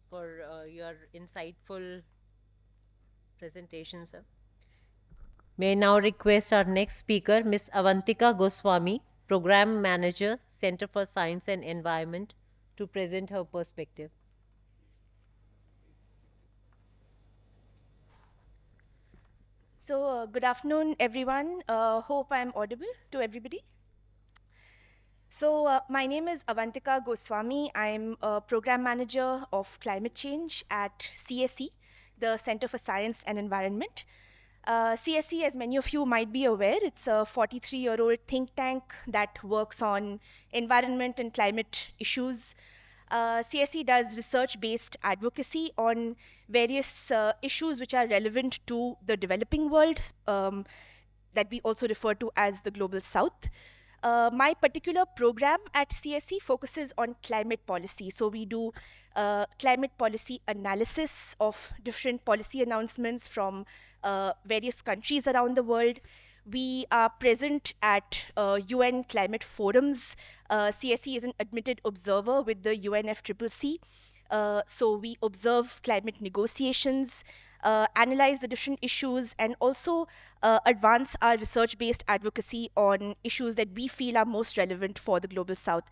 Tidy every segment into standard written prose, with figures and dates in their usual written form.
for your insightful presentation, sir. May I now request our next speaker, Ms. Avantika Goswami, Program Manager, Center for Science and Environment, to present her perspective. So, good afternoon, everyone. Hope I'm audible to everybody. So, my name is Avantika Goswami. I'm a program manager of climate change at CSE, the Center for Science and Environment. CSE, as many of you might be aware, it's a 43-year-old think tank that works on environment and climate issues. CSE does research-based advocacy on various issues which are relevant to the developing world, that we also refer to as the Global South. My particular program at CSE focuses on climate policy. So we do climate policy analysis of different policy announcements from various countries around the world. We are present at UN climate forums. CSE is an admitted observer with the UNFCCC. So we observe climate negotiations, analyze the different issues, and also advance our research-based advocacy on issues that we feel are most relevant for the Global South.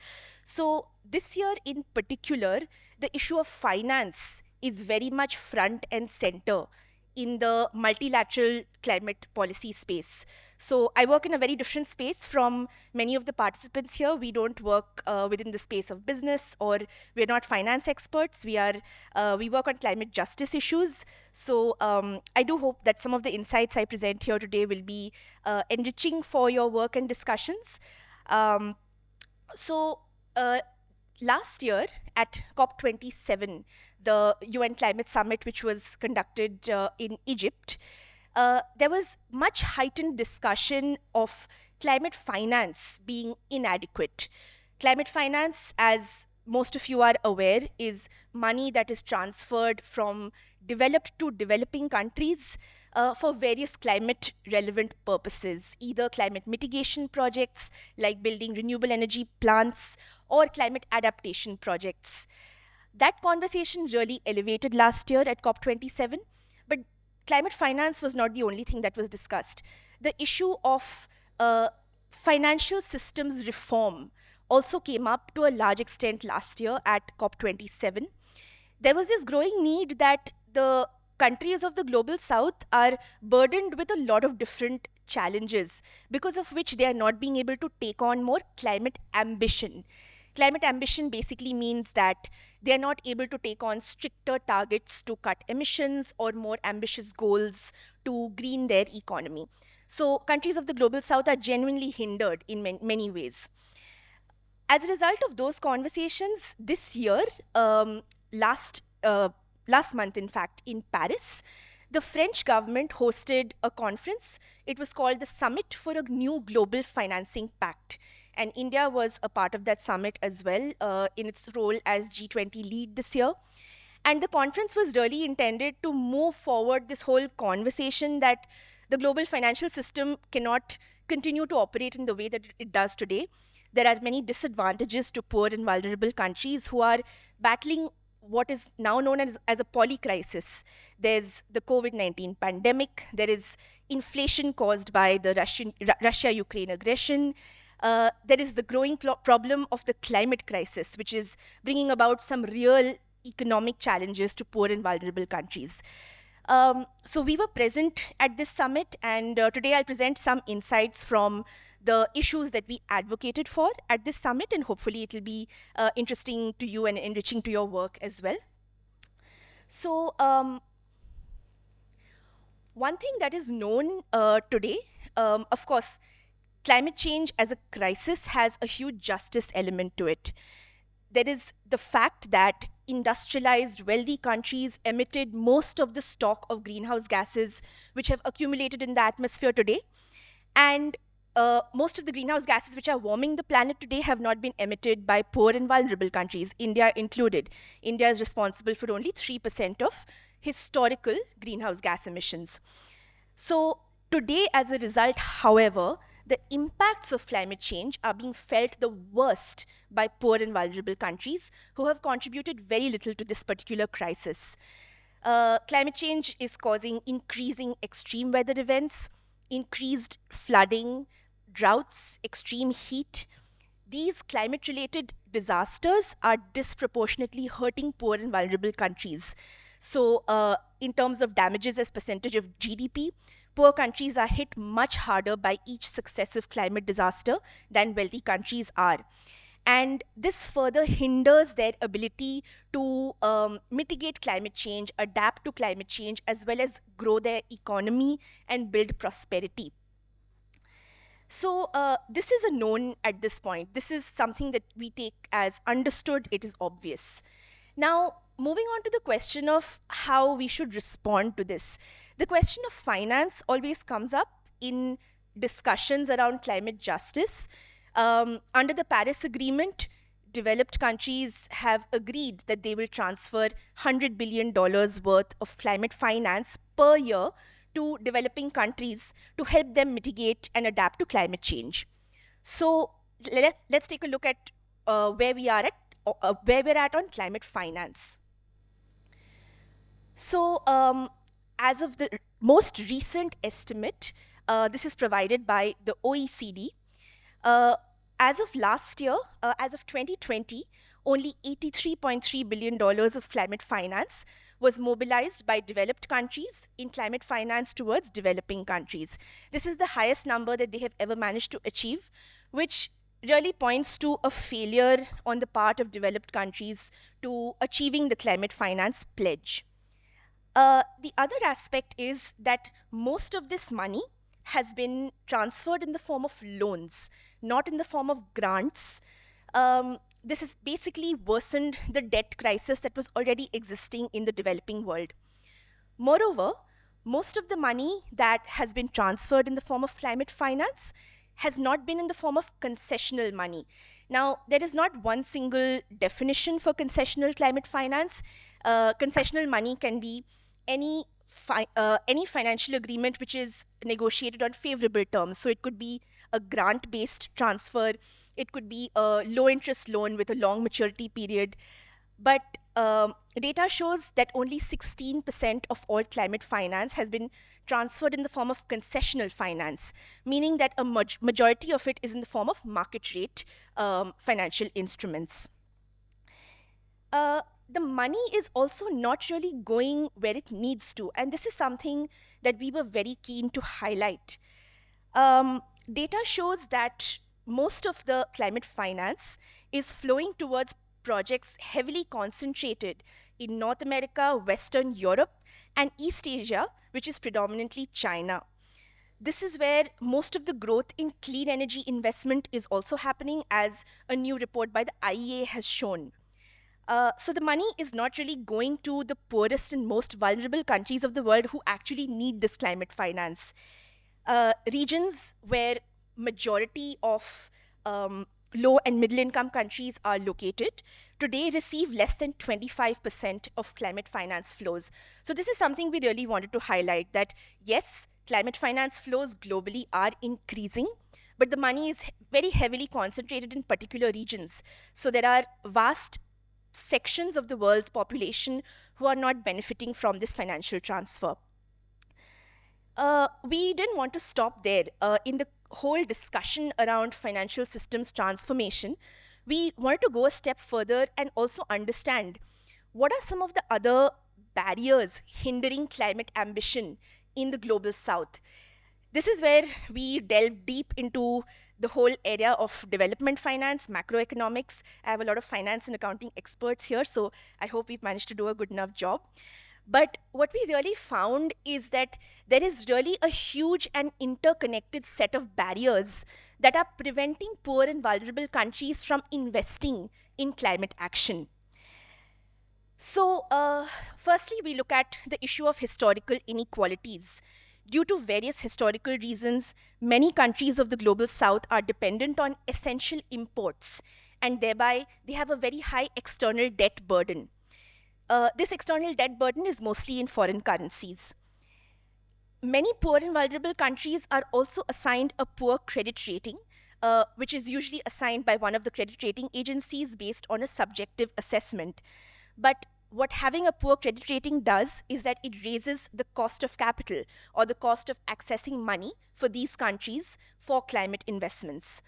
So this year in particular, the issue of finance is very much front and center in the multilateral climate policy space. So I work in a very different space from many of the participants here. We don't work within the space of business, or we're not finance experts. We work on climate justice issues. So I do hope that some of the insights I present here today will be enriching for your work and discussions. Um, so last year at COP27, the UN Climate Summit, which was conducted in Egypt, there was much heightened discussion of climate finance being inadequate. Climate finance, as most of you are aware, is money that is transferred from developed to developing countries for various climate relevant purposes, either climate mitigation projects like building renewable energy plants or climate adaptation projects. That conversation really elevated last year at COP27, but climate finance was not the only thing that was discussed. The issue of financial systems reform also came up to a large extent last year at COP27. There was this growing need that the countries of the global south are burdened with a lot of different challenges, because of which they are not being able to take on more climate ambition. Climate ambition basically means that they are not able to take on stricter targets to cut emissions or more ambitious goals to green their economy. So, countries of the global south are genuinely hindered in many ways. As a result of those conversations, this year, last last month, in fact, in Paris, the French government hosted a conference. It was called the Summit for a New Global Financing Pact. And India was a part of that summit as well, in its role as G20 lead this year. And the conference was really intended to move forward this whole conversation that the global financial system cannot continue to operate in the way that it does today. There are many disadvantages to poor and vulnerable countries who are battling what is now known as a polycrisis. There's the COVID-19 pandemic, there is inflation caused by the Russia-Ukraine aggression, there is the growing problem of the climate crisis, which is bringing about some real economic challenges to poor and vulnerable countries. So we were present at this summit, and today I'll present some insights from the issues that we advocated for at this summit, and hopefully it will be interesting to you and enriching to your work as well. So one thing that is known today, of course, climate change as a crisis has a huge justice element to it. There is the fact that industrialized, wealthy countries emitted most of the stock of greenhouse gases which have accumulated in the atmosphere today. And most of the greenhouse gases which are warming the planet today have not been emitted by poor and vulnerable countries, India included. India is responsible for only 3% of historical greenhouse gas emissions. So today, as a result, however, the impacts of climate change are being felt the worst by poor and vulnerable countries who have contributed very little to this particular crisis. Climate change is causing increasing extreme weather events, increased flooding, droughts, extreme heat. These climate related disasters are disproportionately hurting poor and vulnerable countries. So, in terms of damages as percentage of GDP, poor countries are hit much harder by each successive climate disaster than wealthy countries are. And this further hinders their ability to mitigate climate change, adapt to climate change, as well as grow their economy and build prosperity. So, this is a known at this point. This is something that we take as understood, it is obvious. Now, moving on to the question of how we should respond to this. The question of finance always comes up in discussions around climate justice. Under the Paris Agreement, developed countries have agreed that they will transfer $100 billion worth of climate finance per year to developing countries to help them mitigate and adapt to climate change. So let's take a look at where we're at on climate finance. So, as of the most recent estimate, this is provided by the OECD. As of last year, as of 2020, only $83.3 billion of climate finance was mobilized by developed countries in climate finance towards developing countries. This is the highest number that they have ever managed to achieve, which really points to a failure on the part of developed countries to achieving the climate finance pledge. The other aspect is that most of this money has been transferred in the form of loans, not in the form of grants. This has basically worsened the debt crisis that was already existing in the developing world. Moreover, most of the money that has been transferred in the form of climate finance has not been in the form of concessional money. Now, there is not one single definition for concessional climate finance. Concessional money can be any financial agreement which is negotiated on favorable terms. So it could be a grant-based transfer, it could be a low-interest loan with a long maturity period. But data shows that only 16% of all climate finance has been transferred in the form of concessional finance, meaning that a majority of it is in the form of market rate financial instruments. The money is also not really going where it needs to, and this is something that we were very keen to highlight. Data shows that most of the climate finance is flowing towards projects heavily concentrated in North America, Western Europe, and East Asia, which is predominantly China. This is where most of the growth in clean energy investment is also happening, as a new report by the IEA has shown. So the money is not really going to the poorest and most vulnerable countries of the world who actually need this climate finance. Regions where majority of low and middle income countries are located today receive less than 25% of climate finance flows. So this is something we really wanted to highlight, that yes, climate finance flows globally are increasing, but the money is very heavily concentrated in particular regions. So there are vast sections of the world's population who are not benefiting from this financial transfer. We didn't want to stop there. In the whole discussion around financial systems transformation, we wanted to go a step further and also understand what are some of the other barriers hindering climate ambition in the global south. This is where we delve deep into the whole area of development finance, macroeconomics. I have a lot of finance and accounting experts here, so I hope we've managed to do a good enough job. But what we really found is that there is really a huge and interconnected set of barriers that are preventing poor and vulnerable countries from investing in climate action. So, firstly, we look at the issue of historical inequalities. Due to various historical reasons, many countries of the global south are dependent on essential imports, and thereby they have a very high external debt burden. This external debt burden is mostly in foreign currencies. Many poor and vulnerable countries are also assigned a poor credit rating, which is usually assigned by one of the credit rating agencies based on a subjective assessment. But what having a poor credit rating does is that it raises the cost of capital or the cost of accessing money for these countries for climate investments.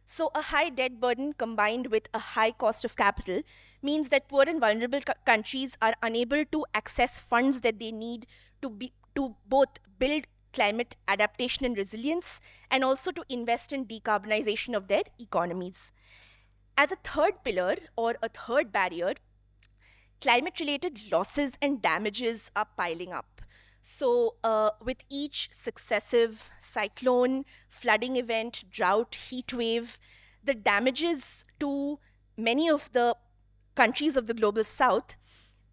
So, a high debt burden combined with a high cost of capital means that poor and vulnerable countries are unable to access funds that they need to both build climate adaptation and resilience and also to invest in decarbonization of their economies. As a third pillar or a third barrier, climate related losses and damages are piling up. So, with each successive cyclone, flooding event, drought, heat wave, the damages to many of the countries of the global south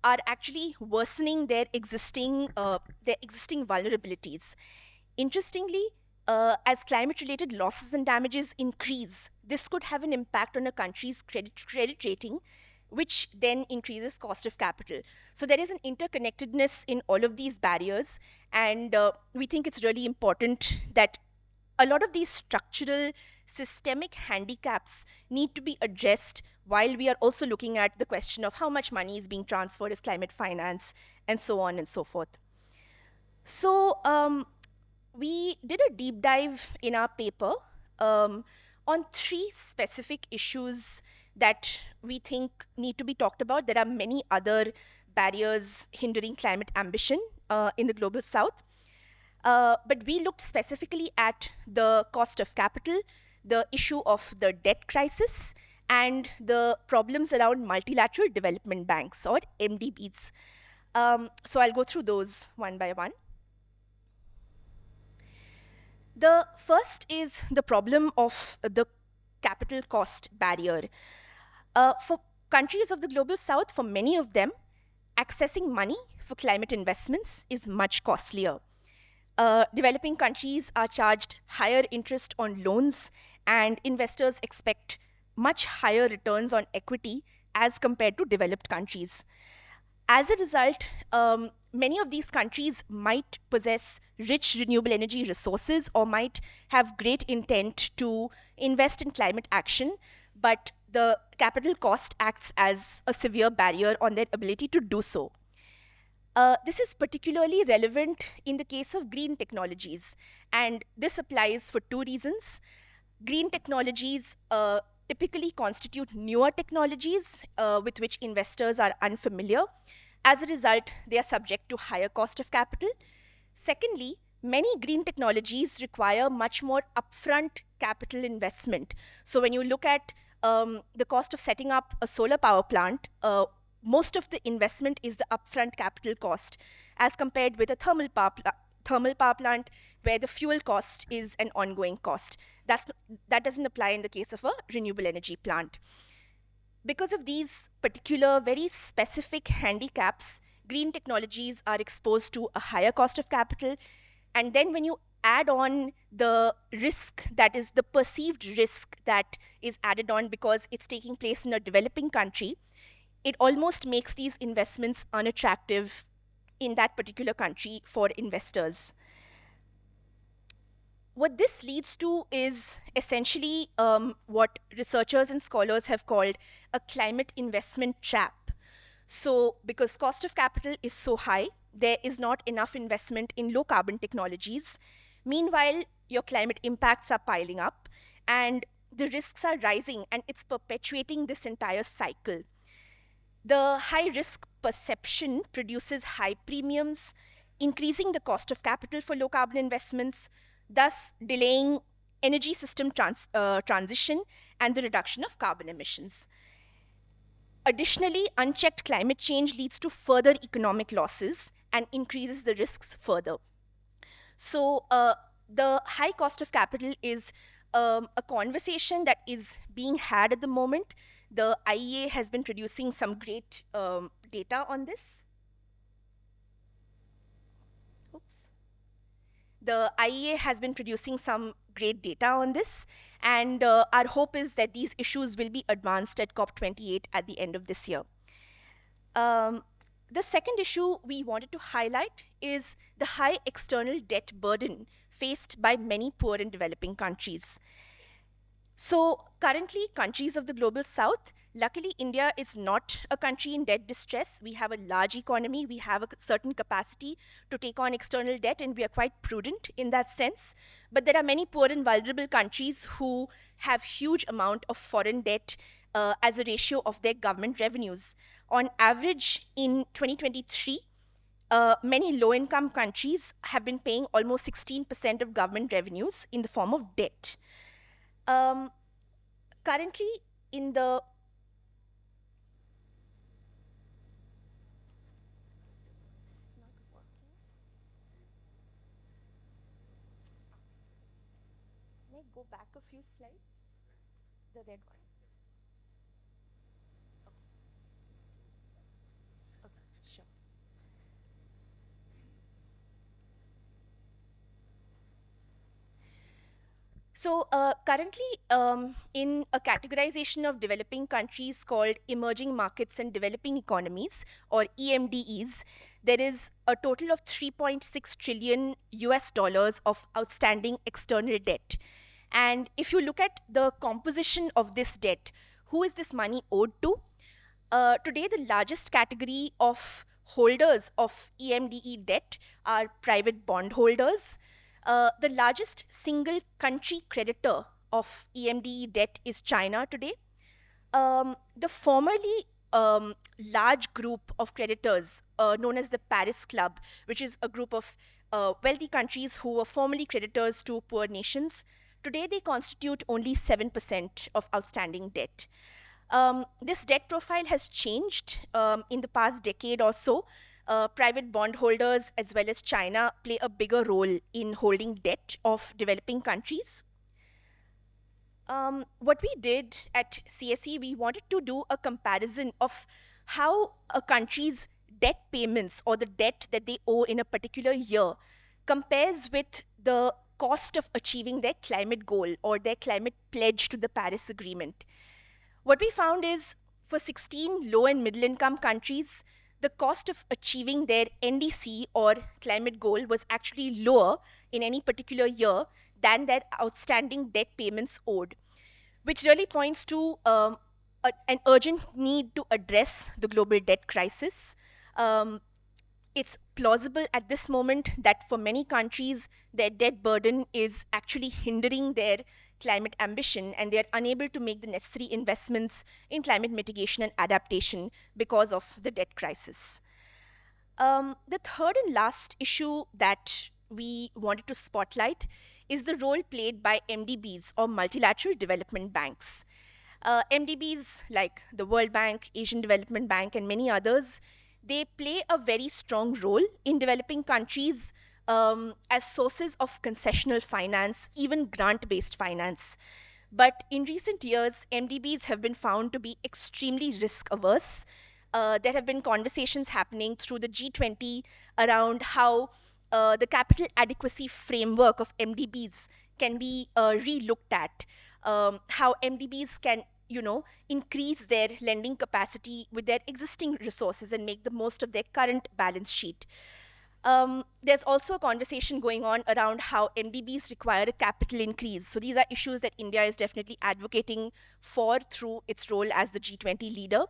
are actually worsening their existing vulnerabilities. Interestingly, as climate related losses and damages increase, this could have an impact on a country's credit rating, which then increases cost of capital. So there is an interconnectedness in all of these barriers, and we think it's really important that a lot of these structural systemic handicaps need to be addressed while we are also looking at the question of how much money is being transferred as climate finance and so on and so forth. So, we did a deep dive in our paper on three specific issues that we think need to be talked about. There are many other barriers hindering climate ambition in the global south. But we looked specifically at the cost of capital, the issue of the debt crisis, and the problems around multilateral development banks or MDBs. So I'll go through those one by one. The first is the problem of the capital cost barrier. For countries of the global south, for many of them, accessing money for climate investments is much costlier. Developing countries are charged higher interest on loans, and investors expect much higher returns on equity as compared to developed countries. As a result, many of these countries might possess rich renewable energy resources or might have great intent to invest in climate action, but the capital cost acts as a severe barrier on their ability to do so. This is particularly relevant in the case of green technologies, and this applies for two reasons. Green technologies typically constitute newer technologies with which investors are unfamiliar. As a result, they are subject to higher cost of capital. Secondly, many green technologies require much more upfront capital investment. So when you look at the cost of setting up a solar power plant, most of the investment is the upfront capital cost as compared with a thermal power plant where the fuel cost is an ongoing cost. That doesn't apply in the case of a renewable energy plant. Because of these particular very specific handicaps, green technologies are exposed to a higher cost of capital. And then when you add on the risk, that is the perceived risk that is added on because it's taking place in a developing country, it almost makes these investments unattractive in that particular country for investors. What this leads to is essentially what researchers and scholars have called a climate investment trap. So, because cost of capital is so high, there is not enough investment in low carbon technologies. Meanwhile, your climate impacts are piling up and the risks are rising, and it's perpetuating this entire cycle. The high risk perception produces high premiums, increasing the cost of capital for low carbon investments, thus delaying energy system transition and the reduction of carbon emissions. Additionally, unchecked climate change leads to further economic losses and increases the risks further. So, the high cost of capital is a conversation that is being had at the moment. The IEA has been producing some great data on this. Oops. The IEA has been producing some great data on this, and our hope is that these issues will be advanced at COP28 at the end of this year. The second issue we wanted to highlight is the high external debt burden faced by many poor and developing countries. So, currently, countries of the global south, luckily, India is not a country in debt distress. We have a large economy, we have a certain capacity to take on external debt, and we are quite prudent in that sense. But there are many poor and vulnerable countries who have huge amount of foreign debt as a ratio of their government revenues. On average, in 2023, many low income countries have been paying almost 16% of government revenues in the form of debt. Um, Currently, in the May I go back a few slides? The red one. Okay, sure. So, currently, in a categorization of developing countries called emerging markets and developing economies, or EMDEs, there is a total of 3.6 trillion US dollars of outstanding external debt. And if you look at the composition of this debt, who is this money owed to? Today, the largest category of holders of EMDE debt are private bondholders. The largest single country creditor of EMDE debt is China today. The formerly large group of creditors, known as the Paris Club, which is a group of wealthy countries who were formerly creditors to poor nations, today they constitute only 7% of outstanding debt. This debt profile has changed in the past decade or so. Private bondholders, as well as China, play a bigger role in holding debt of developing countries. What we did at CSE, we wanted to do a comparison of how a country's debt payments or the debt that they owe in a particular year compares with the cost of achieving their climate goal or their climate pledge to the Paris Agreement. What we found is for 16 low and middle income countries, the cost of achieving their NDC or climate goal was actually lower in any particular year than their outstanding debt payments owed, which really points to an urgent need to address the global debt crisis. It's plausible at this moment that for many countries, their debt burden is actually hindering their climate ambition and they're unable to make the necessary investments in climate mitigation and adaptation because of the debt crisis. The third and last issue that we wanted to spotlight is the role played by MDBs or multilateral development banks. MDBs like the World Bank, Asian Development Bank, and many others, they play a very strong role in developing countries as sources of concessional finance, even grant based finance. But in recent years, MDBs have been found to be extremely risk averse. There have been conversations happening through the G20 around how the capital adequacy framework of MDBs can be re-looked at, how MDBs can increase their lending capacity with their existing resources and make the most of their current balance sheet. There's also a conversation going on around how MDBs require a capital increase. So these are issues that India is definitely advocating for through its role as the G20 leader.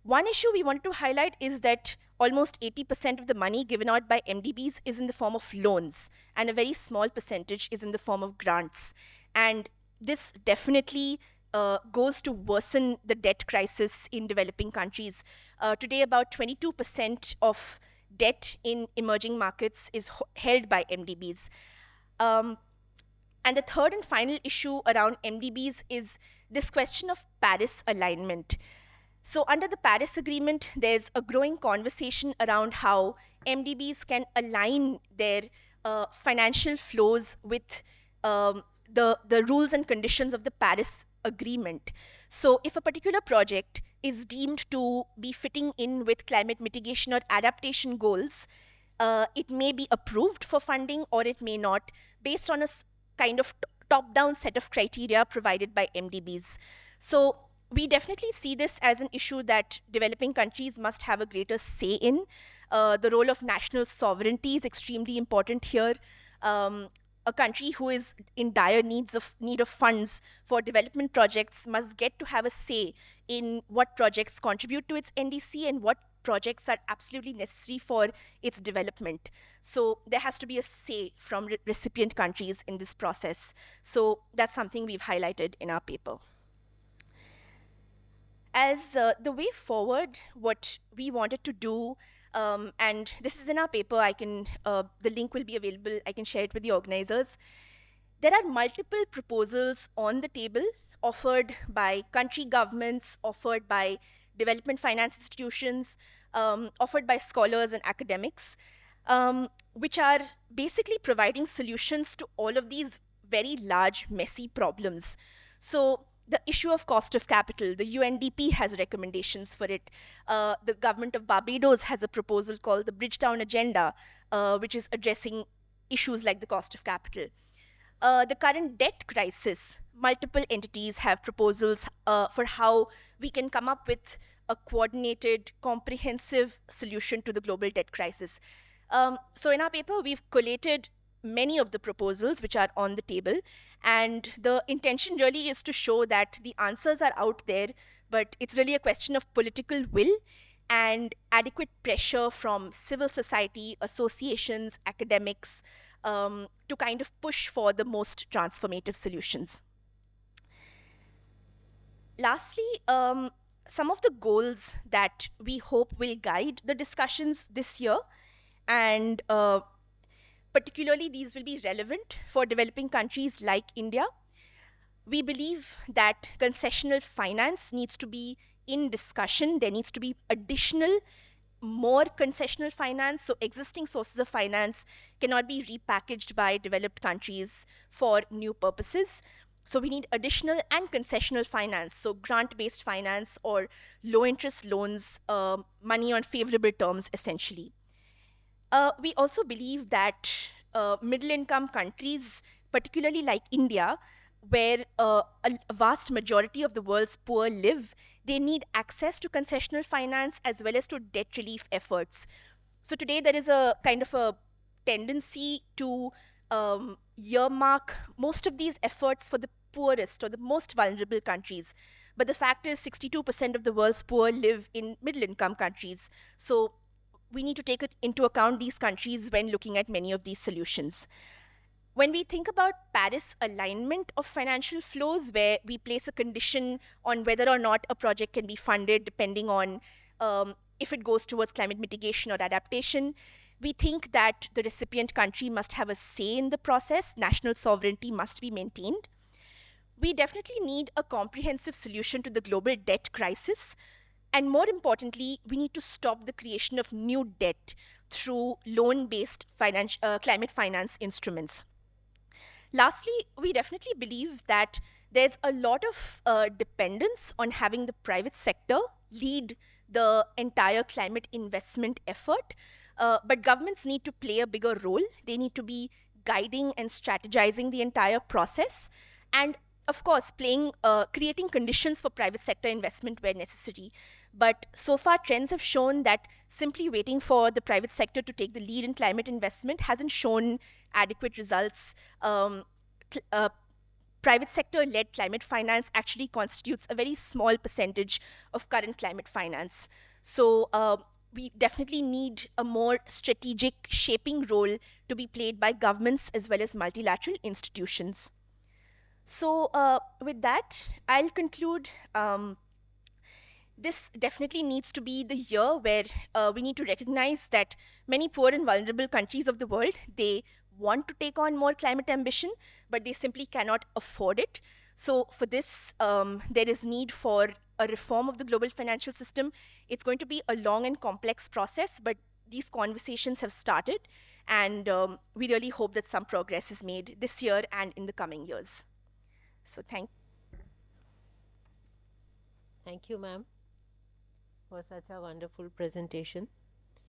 One issue we wanted to highlight is that almost 80% of the money given out by MDBs is in the form of loans, and a very small percentage is in the form of grants. And this definitely goes to worsen the debt crisis in developing countries. Today, about 22% of debt in emerging markets is held by MDBs. And the third and final issue around MDBs is this question of Paris alignment. So, under the Paris Agreement, there's a growing conversation around how MDBs can align their financial flows with the rules and conditions of the Paris Agreement. So, if a particular project is deemed to be fitting in with climate mitigation or adaptation goals, it may be approved for funding or it may not, based on a kind of top down set of criteria provided by MDBs. So, we definitely see this as an issue that developing countries must have a greater say in. The role of national sovereignty is extremely important here. Um, a country who is in dire need of funds for development projects must get to have a say in what projects contribute to its NDC and what projects are absolutely necessary for its development. So there has to be a say from recipient countries in this process. So that's something we've highlighted in our paper. As the way forward, what we wanted to do, and this is in our paper, the link will be available, I can share it with the organizers. There are multiple proposals on the table offered by country governments, offered by development finance institutions, offered by scholars and academics, which are basically providing solutions to all of these very large, messy problems. So the issue of cost of capital, the UNDP has recommendations for it. The government of Barbados has a proposal called the Bridgetown Agenda, which is addressing issues like the cost of capital. The current debt crisis, multiple entities have proposals for how we can come up with a coordinated, comprehensive solution to the global debt crisis. So in our paper, we've collated many of the proposals which are on the table, and the intention really is to show that the answers are out there, but it's really a question of political will and adequate pressure from civil society, associations, academics, to kind of push for the most transformative solutions. Lastly, some of the goals that we hope will guide the discussions this year, and particularly these will be relevant for developing countries like India. We believe that concessional finance needs to be in discussion. There needs to be additional, more concessional finance. So existing sources of finance cannot be repackaged by developed countries for new purposes. So we need additional and concessional finance, so grant-based finance or low-interest loans, money on favorable terms, essentially. We also believe that middle-income countries, particularly like India, where a vast majority of the world's poor live, they need access to concessional finance as well as to debt relief efforts. So today there is a kind of a tendency to earmark most of these efforts for the poorest or the most vulnerable countries. But the fact is 62% of the world's poor live in middle income countries. So we need to take into account these countries when looking at many of these solutions. When we think about Paris alignment of financial flows, where we place a condition on whether or not a project can be funded depending on if it goes towards climate mitigation or adaptation, we think that the recipient country must have a say in the process. National sovereignty must be maintained. We definitely need a comprehensive solution to the global debt crisis. And more importantly, we need to stop the creation of new debt through loan-based climate finance instruments. Lastly, we definitely believe that there's a lot of dependence on having the private sector lead the entire climate investment effort. But governments need to play a bigger role. They need to be guiding and strategizing the entire process. And of course, creating conditions for private sector investment where necessary. But so far, trends have shown that simply waiting for the private sector to take the lead in climate investment hasn't shown adequate results. Private sector-led climate finance actually constitutes a very small percentage of current climate finance. So we definitely need a more strategic shaping role to be played by governments as well as multilateral institutions. So with that, I'll conclude. This definitely needs to be the year where we need to recognize that many poor and vulnerable countries of the world, they want to take on more climate ambition, but they simply cannot afford it. So for this, there is need for a reform of the global financial system. It's going to be a long and complex process, but these conversations have started, and we really hope that some progress is made this year and in the coming years. So Thank you, ma'am, for such a wonderful presentation.